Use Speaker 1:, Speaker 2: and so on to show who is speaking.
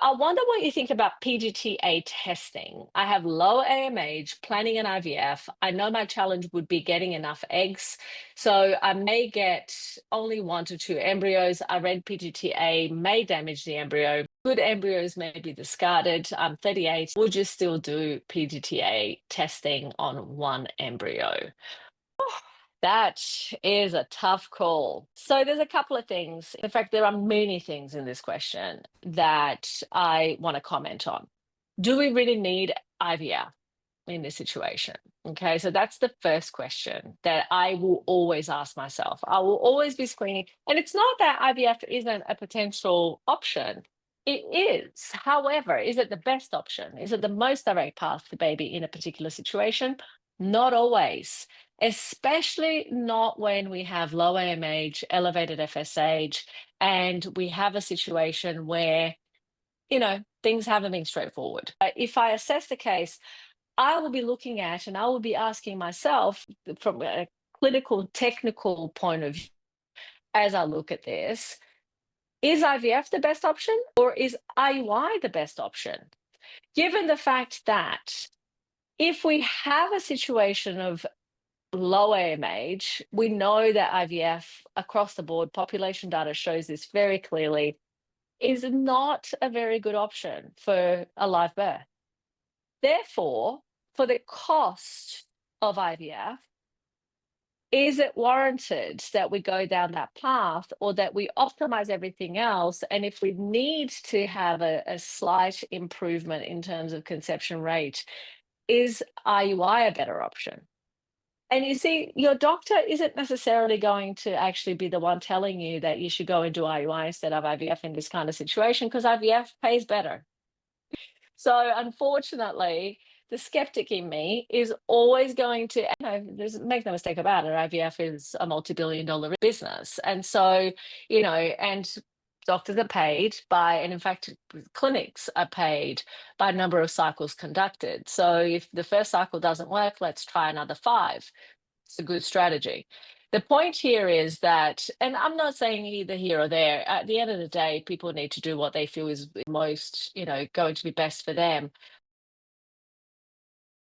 Speaker 1: I wonder what you think about PGTA testing. I have low AMH, planning an IVF. I know my challenge would be getting enough eggs. So I may get only 1 to 2 embryos. I read PGTA may damage the embryo. Good embryos may be discarded. I'm 38. Would you still do PGTA testing on one embryo? That is a tough call. So there's a couple of things. In fact, there are many things in this question that I want to comment on. Do we really need IVF in this situation? Okay, so that's the first question that I will always ask myself. I will always be screening. And it's not that IVF isn't a potential option. It is. However, is it the best option? Is it the most direct path to baby in a particular situation? Not always, especially not when we have low AMH, elevated FSH, and we have a situation where, things haven't been straightforward. If I assess the case, I will be looking at and I will be asking myself from a clinical, technical point of view as I look at this, is IVF the best option or is IUI the best option? Given the fact that if we have a situation of low AMH, we know that IVF across the board, population data shows this very clearly, is not a very good option for a live birth. Therefore, for the cost of IVF, is it warranted that we go down that path or that we optimize everything else? And if we need to have a slight improvement in terms of conception rate, is IUI a better option? And you see, your doctor isn't necessarily going to actually be the one telling you that you should go and do IUI instead of IVF in this kind of situation because IVF pays better. So unfortunately, the skeptic in me is always going to, make no mistake about it, IVF is a multi-billion-dollar business. And so, and doctors are paid by, and in fact, clinics are paid by a number of cycles conducted. So if the first cycle doesn't work, let's try another 5. It's a good strategy. The point here is that, and I'm not saying either here or there, at the end of the day, people need to do what they feel is most, going to be best for them.